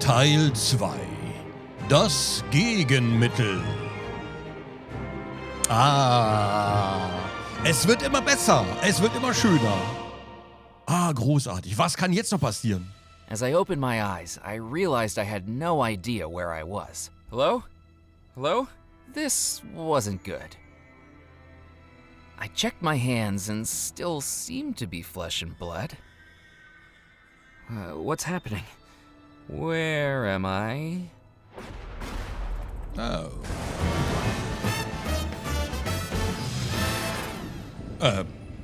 Teil 2. Das Gegenmittel. Es wird immer besser. Es wird immer schöner. Großartig. Was kann jetzt noch passieren? As I opened my eyes, I realized I had no idea where I was. Hello? Hello? This wasn't good. I checked my hands and still seemed to be flesh and blood. What's happening? Where am I? Oh.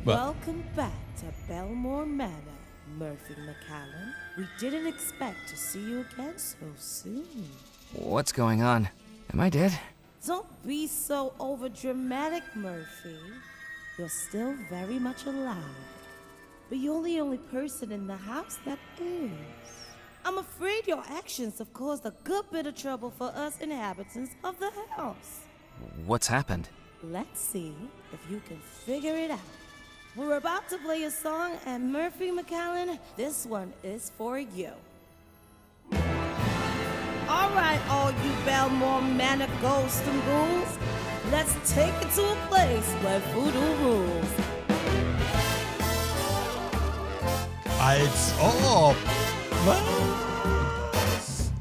Welcome back to Bellemore Manor, Murphy McCallum. We didn't expect to see you again so soon. What's going on? Am I dead? Don't be so overdramatic, Murphy. You're still very much alive. But you're the only person in the house that is. I'm afraid your actions have caused a good bit of trouble for us inhabitants of the house. What's happened? Let's see if you can figure it out. We're about to play a song, and Murphy McCallum, this one is for you. All right, all you Bellemore Manor ghosts and ghouls, let's take it to a place where voodoo rules. Als ob. Was?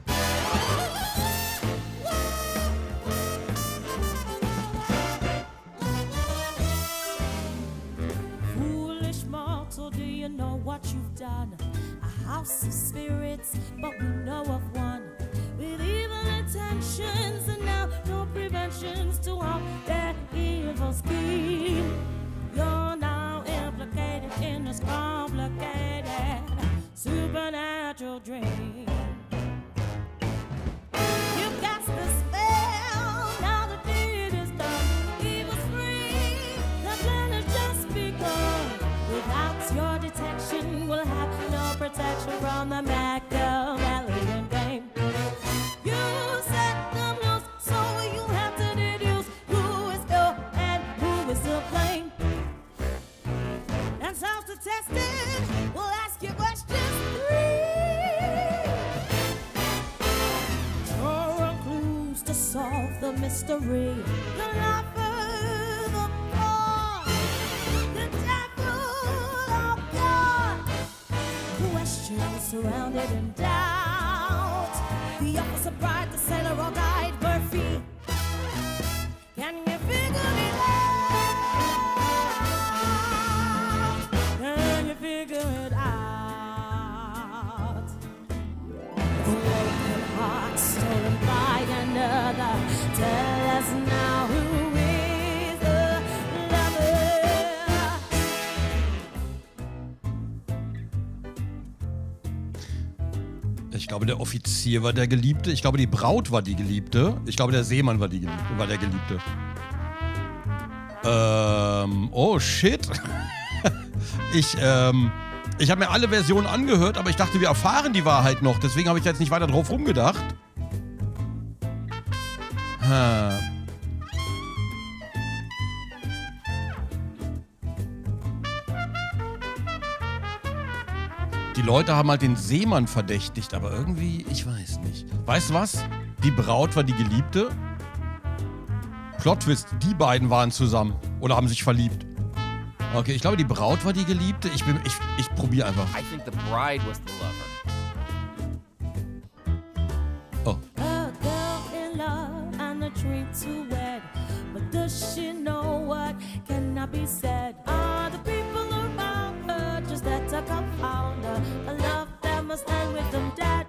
Foolish mortal, do you know what you've done? A house of spirits, but we know of one with evil intentions, and now no preventions to all their evil scheme. You're now implicated in this complicated supernatural dream. You cast the spell, now the deed is done. Evil's free, the plan has just begun. Without your detection, we'll have no protection from the Makabrem game. You set them loose, so you have to deduce who is ill and who is to blame. And self-tested, we'll ask you questions 3. Draw on clues to solve the mystery. The lover, the poor, the devil, oh God. Questions surrounded in doubt. The officer, bride, the sailor, or guide, Murphy. Can you figure it out? Can you figure it out? The broken heart stolen by another. Tell us now, who is the lover? Ich glaube, der Offizier war der Geliebte. Ich glaube, die Braut war die Geliebte. Ich glaube, der Seemann war der Geliebte. Oh shit. Ich habe mir alle Versionen angehört, aber ich dachte, wir erfahren die Wahrheit noch. Deswegen habe ich jetzt nicht weiter drauf rumgedacht. Die Leute haben halt den Seemann verdächtigt, aber irgendwie, ich weiß nicht. Weißt du was? Die Braut war die Geliebte. Plot-Twist, die beiden waren zusammen oder haben sich verliebt. Okay, ich glaube, die Braut war die Geliebte. Ich probiere einfach. I think the bride was the lover. Oh. A girl in love and a dream to wed. But does she know what cannot be said? Are the people around her just that to confound her? A love that must end with them dead.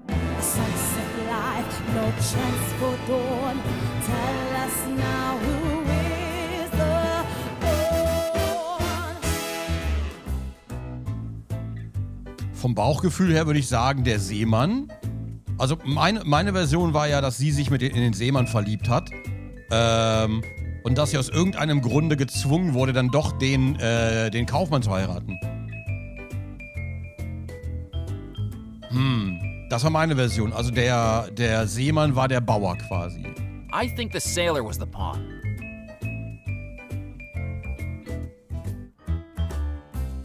A sunset life, no chance for dawn. Tell us now, who is the one? Vom Bauchgefühl her würde ich sagen, der Seemann. Also meine Version war ja, dass sie sich in den Seemann verliebt hat. Und dass sie aus irgendeinem Grunde gezwungen wurde, dann doch den Kaufmann zu heiraten. Das war meine Version. Also der Seemann war der Bauer quasi. I think the sailor was the pawn.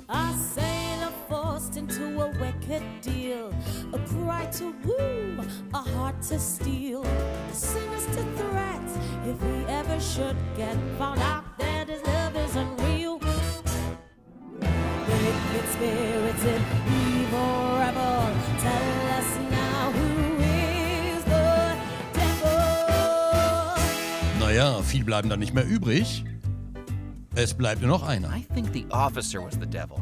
A sailor forced in into a wicked deal, a pride to woo, a heart to steal, a sinister threat if he ever should get found out that his love isn't real. Wicked spirits in evil rebel, tell us now who is the devil. Naja, viel bleiben dann nicht mehr übrig. Es bleibt nur noch einer. I think the officer was the devil.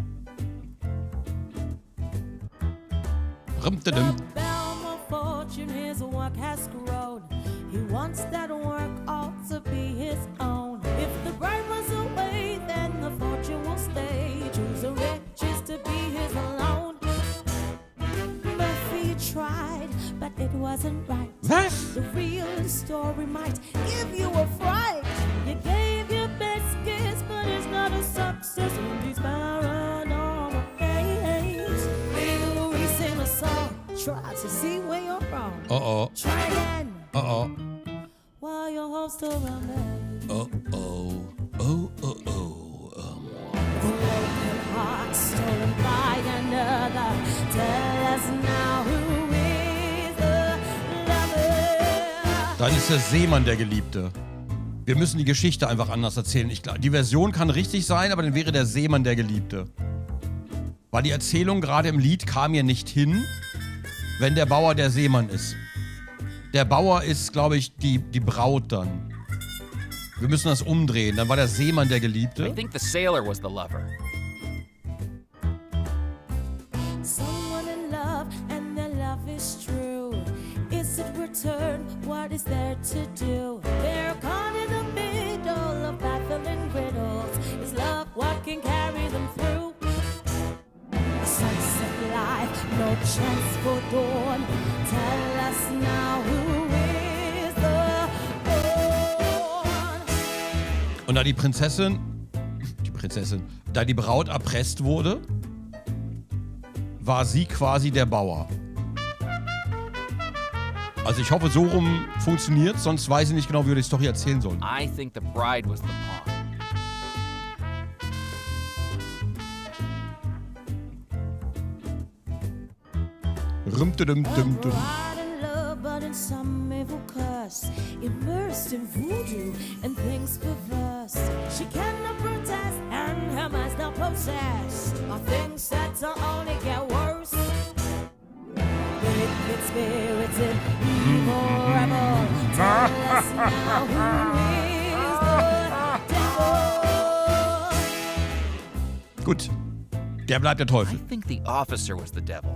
The Bellemore fortune, his work has grown. He wants that work all to be his own. If the bride was away, then the fortune will stay. Choose the riches to be his alone. Murphy tried, but it wasn't right. Was? The real story might give you a fright. You gave your best guess, but it's not a success in these paranormal days. You re-sing a song, try to see where you're wrong. Uh-oh. Try again Uh-oh. while your hope's still remains. Uh-oh. Oh. Broken heart stolen by another. Tell us now who is the lover. Dann ist der Seemann der Geliebte. Wir müssen die Geschichte einfach anders erzählen. Die Version kann richtig sein, aber dann wäre der Seemann der Geliebte. Weil die Erzählung gerade im Lied kam mir nicht hin, wenn der Bauer der Seemann ist. Der Bauer ist, glaube ich, die Braut dann. Wir müssen das umdrehen. Dann war der Seemann der I Geliebte. think the sailor was the lover. Someone in love and their love is true. Is it return? What is there to do? They're caught in the middle of baffling riddles. Is love what can carry them through? A sunset life, no chance for dawn. Tell us now who is the one. Und da da die Braut erpresst wurde, war sie quasi der Bauer. Also ich hoffe, so rum funktioniert, sonst weiß ich nicht genau, wie wir die Story erzählen sollen. I think the bride was the pawn. Rum-tudum-dum-dum. Bride in love, but in some evil curse, immersed in voodoo and things perverse. She cannot protest, and her mind's not possessed. Or things that only get worse. Wicked spirits in evil rebel. Tell us now who is the devil. Gut, der bleibt der I Teufel. think the officer was the devil.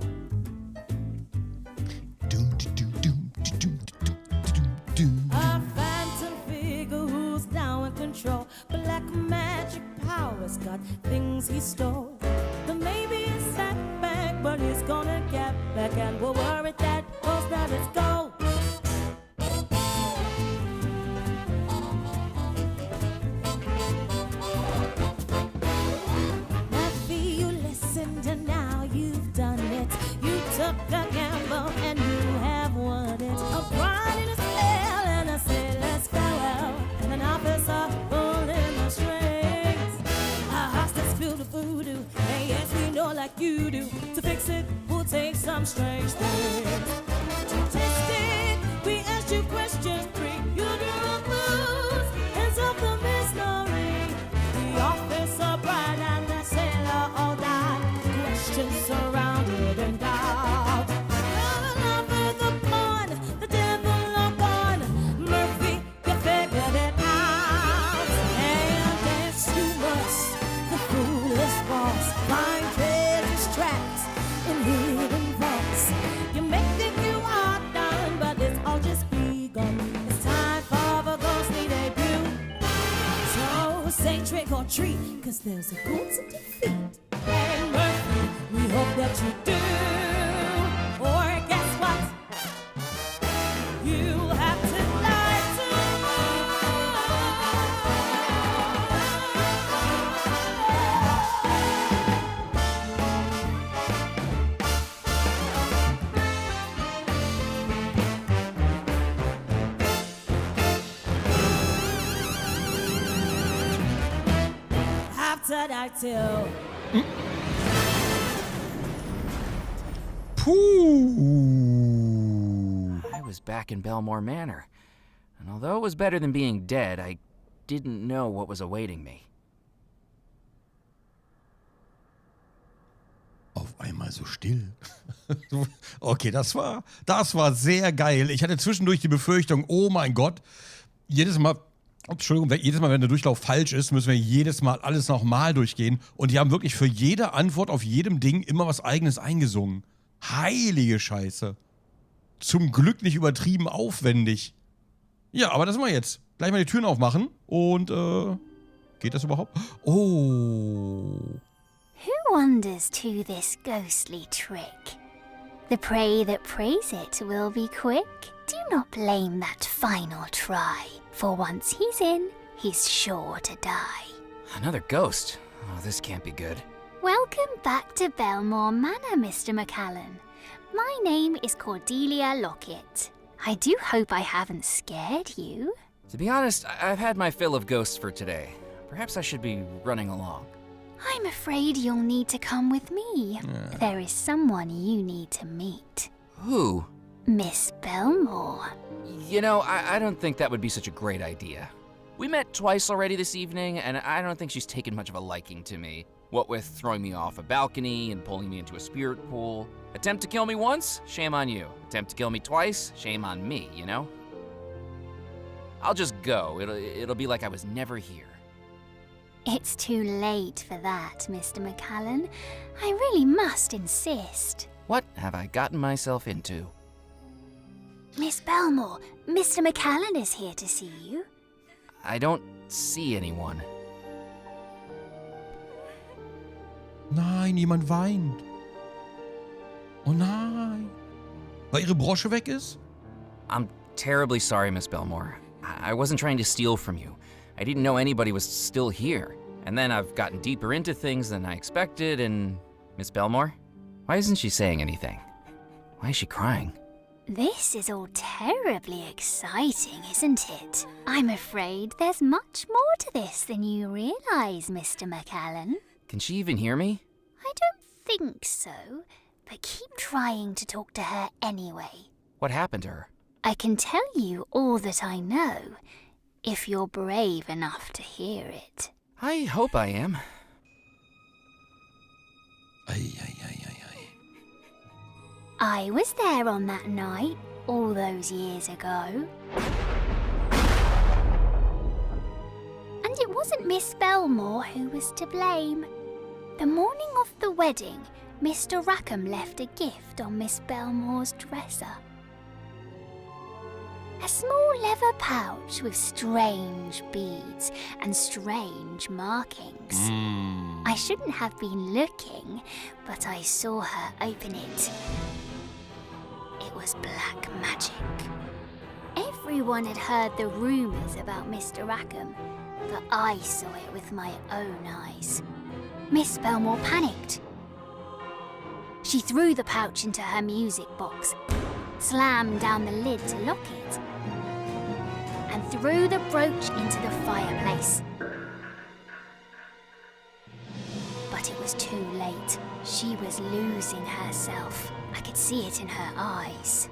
A phantom figure who's now in control. Black magic powers got things he stole. But maybe it's set back, but he's gonna get back. And we're worried that cause that it's go. Maybe you listened and now you've done it. You took a gamble and you have won it. A bride in a spell and a sailor's farewell, and an officer pulling the strings. A hostage filled with voodoo, and yes, we know like you do. To fix it, we'll take some strange things. To test it, we asked you questions 3. You do the moves and solve the mystery. The officer, bride, and the sailor all died. Questions surrounded in doubt. The lover, the pawn, the devil are gone. Murphy, you figured it out. And guess you must, the fool is false. Find treasures trapped in hidden vaults. You may think you are done, but it's all just begun. It's time for the ghostly debut. So say trick or treat, 'cause there's a goal to defeat. And Murphy, we hope that you do. Or guess what? You'll have to lie to have to die till. back in Bellemore Manor. And although it was better than being dead, I didn't know what was awaiting me. Auf einmal so still. Okay, das war sehr geil. Ich hatte zwischendurch die Befürchtung, oh mein Gott, jedes Mal, wenn der Durchlauf falsch ist, müssen wir jedes Mal alles nochmal durchgehen. Und die haben wirklich für jede Antwort auf jedem Ding immer was Eigenes eingesungen. Heilige Scheiße. Zum Glück nicht übertrieben aufwendig. Ja, aber das machen wir jetzt. Gleich mal die Türen aufmachen und, geht das überhaupt? Oh. Who wanders to this ghostly trick? The prey that prays it will be quick. Do not blame that final try, for once he's in, he's sure to die. Another ghost? Oh, this can't be good. Welcome back to Bellemore Manor, Mr. McCallan. My name is Cordelia Lockett. I do hope I haven't scared you. To be honest, I've had my fill of ghosts for today. Perhaps I should be running along. I'm afraid you'll need to come with me. There is someone you need to meet. Who? Miss Bellemore. You know, I don't think that would be such a great idea. We met twice already this evening, and I don't think she's taken much of a liking to me. What with throwing me off a balcony and pulling me into a spirit pool. Attempt to kill me once? Shame on you. Attempt to kill me twice? Shame on me, you know? I'll just go. It'll be like I was never here. It's too late for that, Mr. McCallan. I really must insist. What have I gotten myself into? Miss Bellemore, Mr. McCallan is here to see you. I don't see anyone. Nein, jemand weint. Oh nein. Weil ihre Brosche weg ist? I'm terribly sorry, Miss Bellemore. I wasn't trying to steal from you. I didn't know anybody was still here. And then I've gotten deeper into things than I expected, and... Miss Bellemore? Why isn't she saying anything? Why is she crying? This is all terribly exciting, isn't it? I'm afraid there's much more to this than you realize, Mr. McCallan. Can she even hear me? I don't think so, but keep trying to talk to her anyway. What happened to her? I can tell you all that I know, if you're brave enough to hear it. I hope I am. I was there on that night, all those years ago. And it wasn't Miss Bellemore who was to blame. The morning of the wedding, Mr. Rackham left a gift on Miss Bellemore's dresser. A small leather pouch with strange beads and strange markings. I shouldn't have been looking, but I saw her open it. It was black magic. Everyone had heard the rumors about Mr. Rackham, but I saw it with my own eyes. Miss Bellemore panicked. She threw the pouch into her music box, slammed down the lid to lock it, and threw the brooch into the fireplace. But it was too late. She was losing herself. I could see it in her eyes.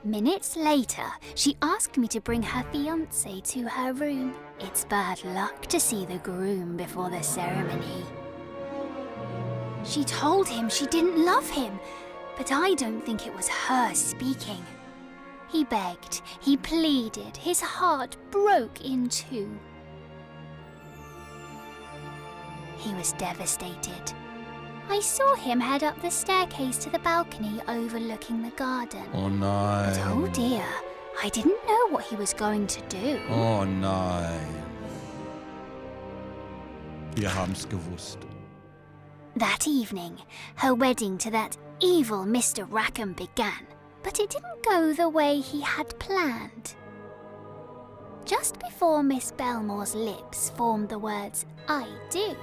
Minutes later, she asked me to bring her fiancé to her room. It's bad luck to see the groom before the ceremony. She told him she didn't love him, but I don't think it was her speaking. He begged, he pleaded, his heart broke in two. He was devastated. I saw him head up the staircase to the balcony overlooking the garden. Oh nein. But oh dear, I didn't know what he was going to do. Oh nein. Wir haben's gewusst. That evening, her wedding to that evil Mr. Rackham began, but it didn't go the way he had planned. Just before Miss Bellemore's lips formed the words, "I do,"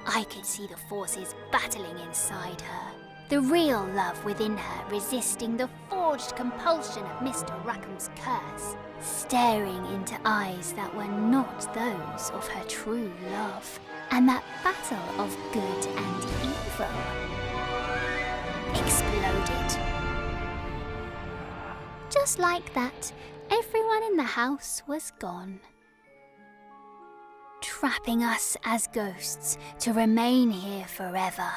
I could see the forces battling inside her. The real love within her resisting the forged compulsion of Mr. Rackham's curse, staring into eyes that were not those of her true love. And that battle of good and evil exploded. just like that, everyone in the house was gone, trapping us as ghosts to remain here forever.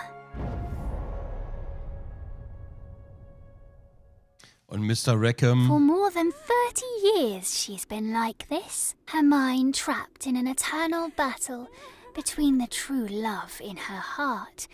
Und Mr. Rackham... For more than 30 years she's been like this, her mind trapped in an eternal battle between the true love in her heart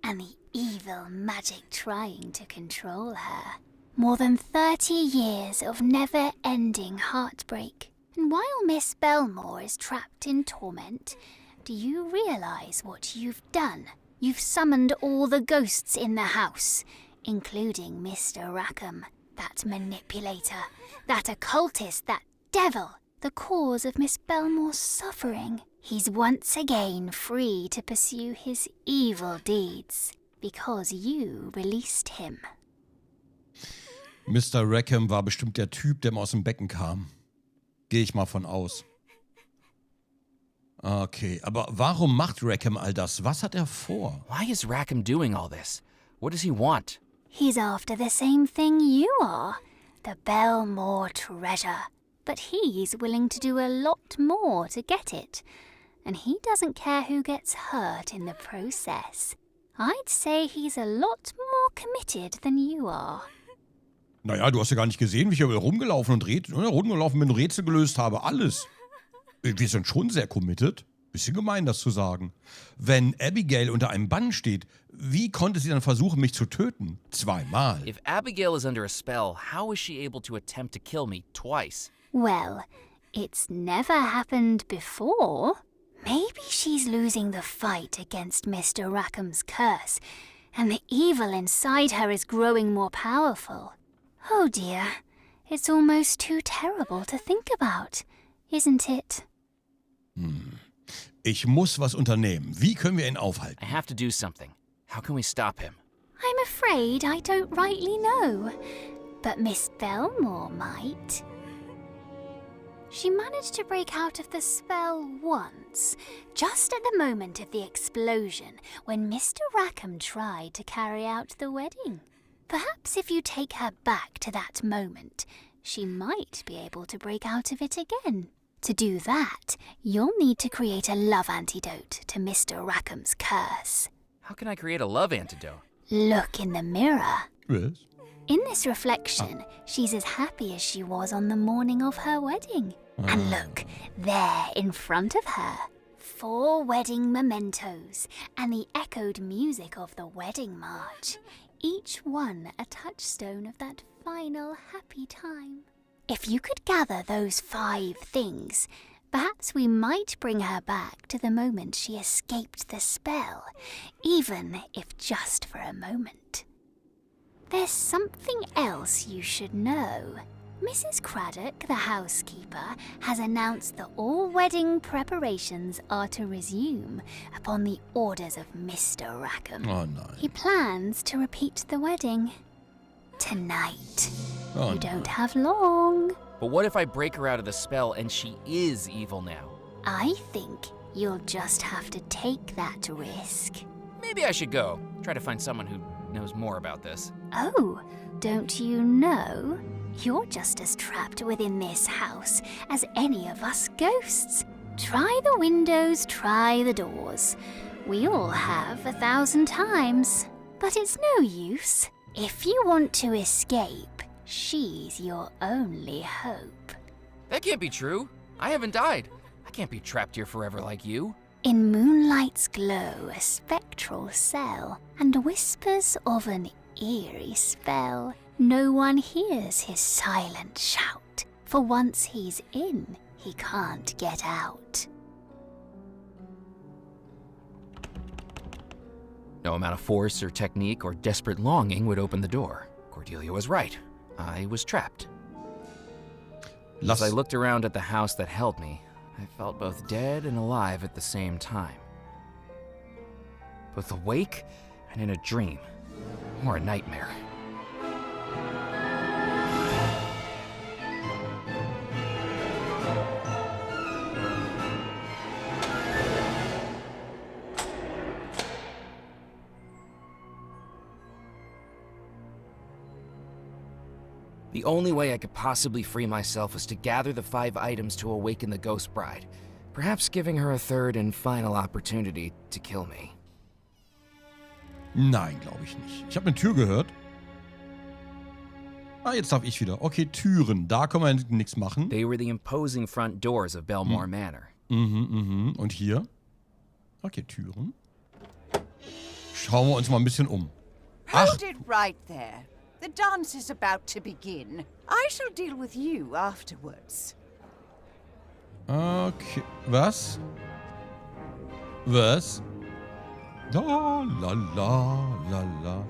and the evil magic trying to control her. More than 30 years of never-ending heartbreak. And while Miss Bellemore is trapped in torment, do you realize what you've done? You've summoned all the ghosts in the house, including Mr. Rackham, that manipulator, that occultist, that devil, the cause of Miss Bellemore's suffering. He's once again free to pursue his evil deeds, because you released him. Mr. Rackham war bestimmt der Typ, der mal aus dem Becken kam. Gehe ich mal von aus. Okay, aber warum macht Rackham all das? Was hat er vor? Why is Rackham doing all this? What does he want? He's after the same thing you are, the Bellemore treasure. But he's willing to do a lot more to get it. And he doesn't care who gets hurt in the process. I'd say he's a lot more committed than you are. Naja, du hast ja gar nicht gesehen, wie ich hier rumgelaufen bin und Rätsel gelöst habe. Alles. Wir sind schon sehr committed. Bisschen gemein, das zu sagen. Wenn Abigail unter einem Bann steht, wie konnte sie dann versuchen, mich zu töten? 2-mal. If Abigail is under a spell, how is she able to attempt to kill me twice? Well, it's never happened before. Maybe she's losing the fight against Mr. Rackham's curse, and the evil inside her is growing more powerful. Oh dear, it's almost too terrible to think about, isn't it? Ich muss was unternehmen. Wie können wir ihn aufhalten? I have to do something. How can we stop him? I'm afraid I don't rightly know, but Miss Bellemore might. She managed to break out of the spell once, just at the moment of the explosion, when Mr. Rackham tried to carry out the wedding. Perhaps if you take her back to that moment, she might be able to break out of it again. To do that, you'll need to create a love antidote to Mr. Rackham's curse. How can I create a love antidote? Look in the mirror. Yes. In this reflection, she's as happy as she was on the morning of her wedding. And look, there in front of her, 4 wedding mementos and the echoed music of the wedding march, each one a touchstone of that final happy time. If you could gather those 5 things, perhaps we might bring her back to the moment she escaped the spell, even if just for a moment. There's something else you should know. Mrs. Craddock, the housekeeper, has announced that all wedding preparations are to resume upon the orders of Mr. Rackham. Oh nein. He plans to repeat the wedding tonight. Oh, You don't have long. But what if I break her out of the spell and she is evil now? I think you'll just have to take that risk. Maybe I should go. Try to find someone who knows more about this. Oh, don't you know? You're just as trapped within this house as any of us ghosts. Try the windows, try the doors. We all have 1,000 times. But it's no use. If you want to escape, she's your only hope. That can't be true. I haven't died. I can't be trapped here forever like you. In moonlight's glow, a spectral cell, and whispers of an eerie spell. No one hears his silent shout, for once he's in, he can't get out. No amount of force or technique or desperate longing would open the door. Cordelia was right. I was trapped. As I looked around at the house that held me, I felt both dead and alive at the same time. Both awake and in a dream, or a nightmare. The only way I could possibly free myself was to gather the 5 items to awaken the ghost bride, perhaps giving her a third and final opportunity to kill me. Nein, glaube ich nicht. Ich habe eine Tür gehört. Ah, jetzt darf ich wieder. Okay, Türen. Da können wir nichts machen. They were the imposing front doors of Bellemore Manor. Und hier? Okay, Türen. Schauen wir uns mal ein bisschen um. Hold it right there. The dance is about to begin. I shall deal with you afterwards. Okay. Was? Was? La la la la la.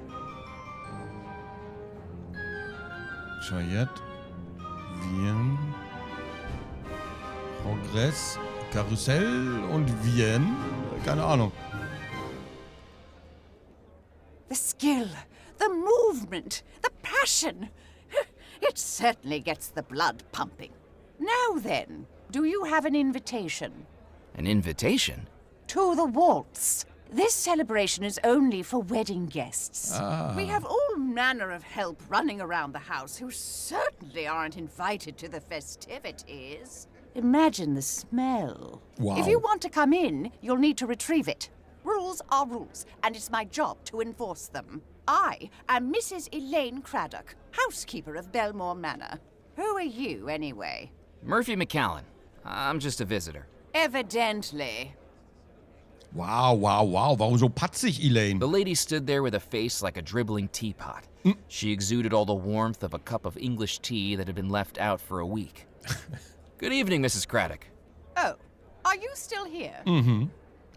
Chayette. Wien. Progress. Karussell und Wien. Keine Ahnung. The skill, the movement, the passion. It certainly gets the blood pumping. Now then, do you have an invitation? An invitation? To the waltz. This celebration is only for wedding guests. We have all manner of help running around the house who certainly aren't invited to the festivities. Imagine the smell. Wow. If you want to come in, you'll need to retrieve it. Rules are rules, and it's my job to enforce them. I am Mrs. Elaine Craddock, housekeeper of Bellemore Manor. Who are you, anyway? Murphy McCallan. I'm just a visitor. Evidently. Wow, wow, wow. Warum so patzig, Elaine? The lady stood there with a face like a dribbling teapot. She exuded all the warmth of a cup of English tea that had been left out for a week. Good evening, Mrs. Craddock. Oh, are you still here?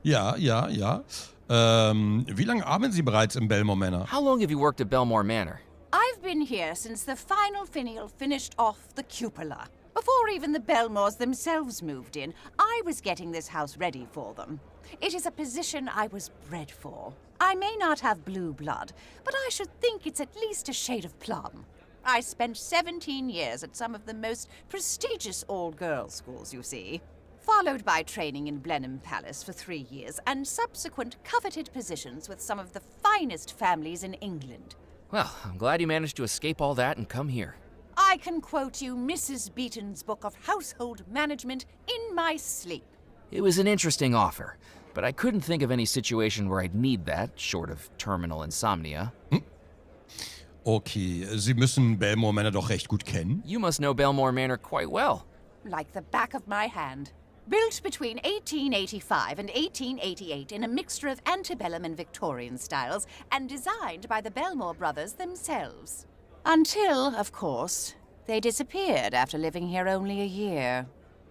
Ja. Wie lange arbeiten Sie bereits im Bellemore Manor? How long have you worked at Bellemore Manor? I've been here since the final finial finished off the cupola. Before even the Bellemores themselves moved in, I was getting this house ready for them. It is a position I was bred for. I may not have blue blood, but I should think it's at least a shade of plum. I spent 17 years at some of the most prestigious all-girls schools, you see. Followed by training in Blenheim Palace for 3 years, and subsequent coveted positions with some of the finest families in England. Well, I'm glad you managed to escape all that and come here. I can quote you Mrs. Beaton's book of household management in my sleep. It was an interesting offer, but I couldn't think of any situation where I'd need that, short of terminal insomnia. Okay, Sie müssen Bellemore Manor doch recht gut kennen. You must know Bellemore Manor quite well. Like the back of my hand. Built between 1885 and 1888 in a mixture of antebellum and Victorian styles, and designed by the Bellemore brothers themselves. Until, of course, they disappeared after living here only a year.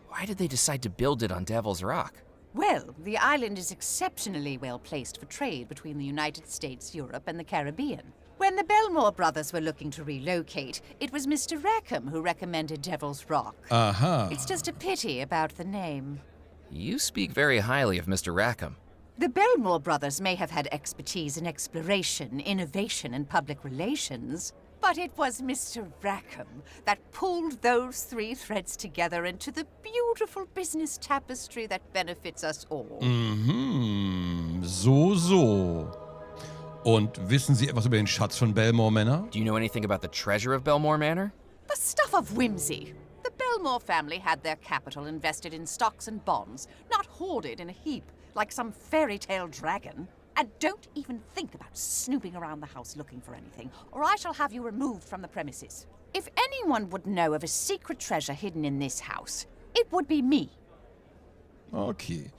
Why did they decide to build it on Devil's Rock? Well, the island is exceptionally well placed for trade between the United States, Europe, and the Caribbean. When the Bellemore brothers were looking to relocate, it was Mr. Rackham who recommended Devil's Rock. Aha. It's just a pity about the name. You speak very highly of Mr. Rackham. The Bellemore brothers may have had expertise in exploration, innovation, and public relations, but it was Mr. Rackham that pulled those 3 threads together into the beautiful business tapestry that benefits us all. So. Und wissen Sie etwas über den Schatz von Bellemore Manor? Do you know anything about the treasure of Bellemore Manor? The stuff of whimsy. The Bellemore family had their capital invested in stocks and bonds, not hoarded in a heap like some fairy tale dragon. And don't even think about snooping around the house looking for anything, or I shall have you removed from the premises. If anyone would know of a secret treasure hidden in this house, it would be me. Okay.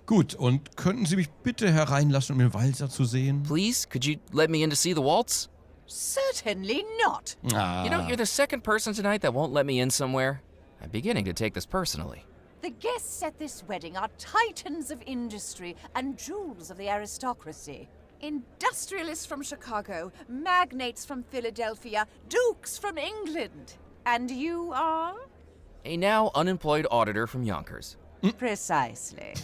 Gut, und könnten Sie mich bitte hereinlassen, um den Walzer zu sehen? Please, could you let me in to see the waltz? Certainly not. Ah. You know, you're the second person tonight that won't let me in somewhere. I'm beginning to take this personally. The guests at this wedding are titans of industry and jewels of the aristocracy. Industrialists from Chicago, magnates from Philadelphia, dukes from England. And you are? A now unemployed auditor from Yonkers. Precisely.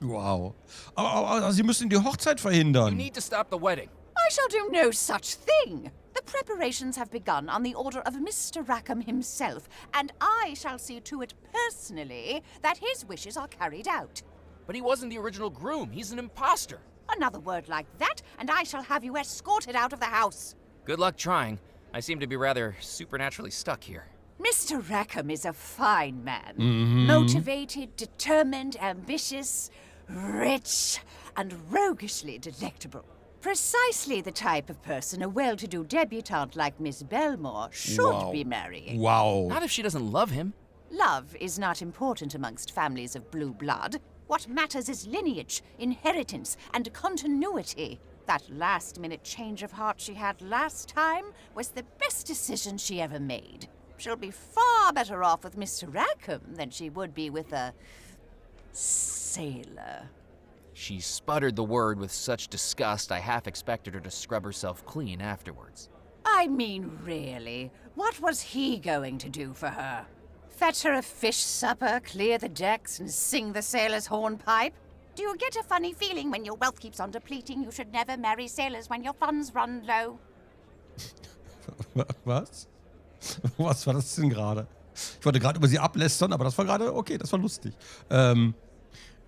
Wow. Aber Sie müssen die Hochzeit You verhindern. need to stop the wedding. I shall do no such thing. The preparations have begun on the order of Mr. Rackham himself, and I shall see to it personally that his wishes are carried out. But he wasn't the original groom. He's an imposter. Another word like that, and I shall have you escorted out of the house. Good luck trying. I seem to be rather supernaturally stuck here. Mr. Rackham is a fine man. Motivated, determined, ambitious, rich, and roguishly delectable. Precisely the type of person a well-to-do debutante like Miss Bellemore should be marrying. Wow. Not if she doesn't love him. Love is not important amongst families of blue blood. What matters is lineage, inheritance, and continuity. That last-minute change of heart she had last time was the best decision she ever made. She'll be far better off with Mr. Rackham than she would be with a sailor. She sputtered the word with such disgust I half expected her to scrub herself clean afterwards. I mean, really, what was he going to do for her? Fetch her a fish supper, clear the decks, and sing the sailor's hornpipe? Do you get a funny feeling when your wealth keeps on depleting you should never marry sailors when your funds run low? Was? Was war das denn gerade? Ich wollte gerade über sie ablästern, aber das war gerade, okay, das war lustig.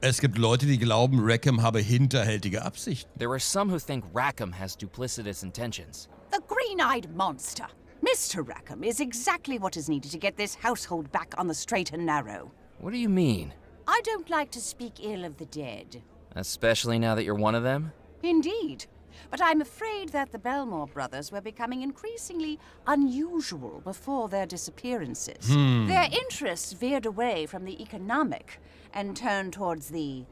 Es gibt Leute, die glauben, Rackham habe hinterhältige Absichten. There are some who think Rackham has duplicitous intentions. The green-eyed monster. Mr. Rackham is exactly what is needed to get this household back on the straight and narrow. What do you mean? I don't like to speak ill of the dead. Especially now that you're one of them? Indeed. But I'm afraid that the Bellemore brothers were becoming increasingly unusual before their disappearances. Their interests veered away from the economic and turned towards the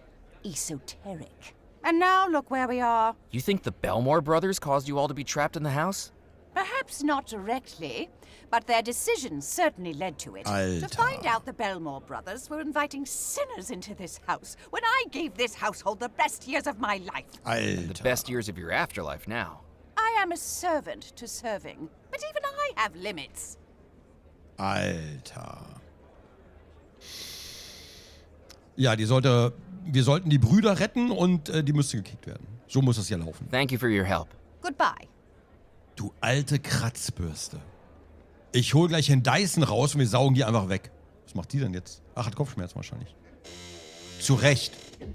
esoteric. And now look where we are. You think the Bellemore brothers caused you all to be trapped in the house? Perhaps not directly, but their decisions certainly led to it. Alter. To find out the Bellemore brothers were inviting sinners into this house when I gave this household the best years of my life. The Alter. best years of your afterlife now. I am a servant to serving, but even I have limits. Alter. Ja, wir sollten die Brüder retten und die müsste gekickt werden. So muss das hier laufen. Thank you for your help. Goodbye. Du alte Kratzbürste. Ich hol gleich den Dyson raus und wir saugen die einfach weg. Was macht die denn jetzt? Ach, hat Kopfschmerzen wahrscheinlich. Zu Recht.